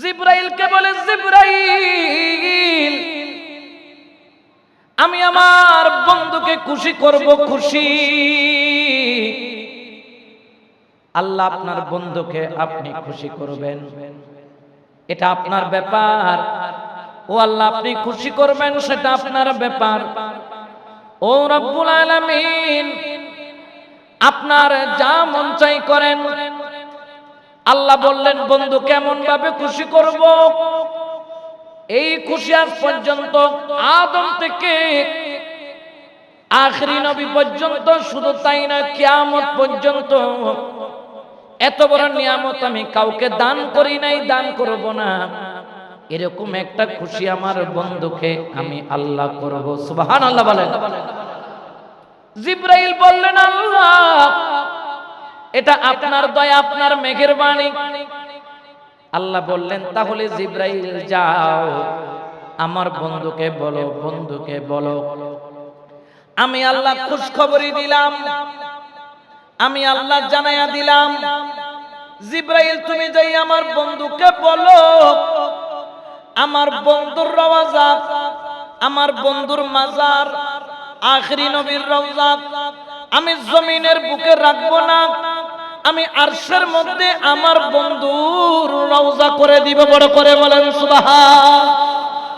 জিবরাইলকে বলে, জিবরাইল, আমি আমার বন্ধুকে খুশি করব। খুশি? আল্লাহ আপনার বন্ধুকে আপনি খুশি করবেন, এটা আপনার ব্যাপার। ও আল্লাহ, আপনি খুশি করবেন সেটা আপনার ব্যাপার। ও রব্বুল আলামিন, আপনার যা মন চাই করেন। আল্লাহ বললেন, বন্ধু কেমন ভাবে খুশি করব? এই খুশি আজ পর্যন্ত আদম থেকে আখরি নবী পর্যন্ত, শুধু তাই না, কিয়ামত পর্যন্ত এত বড় নিয়ামত আমি কাউকে দান করি নাই, দান করব না। এরকম একটা খুশি আমার বন্ধুকে আমি আল্লাহ করব। সুবহানাল্লাহ বলেন। জিবরাইল বললেন, আল্লাহ, এটা আপনার দয়া, আপনার মেহেরবানি। আল্লাহ বললেন, তাহলে জিবরাইল যাও, আমার বন্ধুকে বলো, বন্ধুকে বলো আমি আল্লাহ খুশখবরি দিলাম, আমি আল্লাহ জানাইয়া দিলাম। জিবরাইল, তুমি যাই আমার বন্ধুকে বলো, আমার বন্ধুর রওজা, আমার বন্ধুর মাজার, আখরি নবীর রওজা আমি জমিনের বুকে রাখবো না, আমি আরশের মধ্যে আমার বন্ধুর রওজা করে দিব। বড় করে বলেন সুবহান।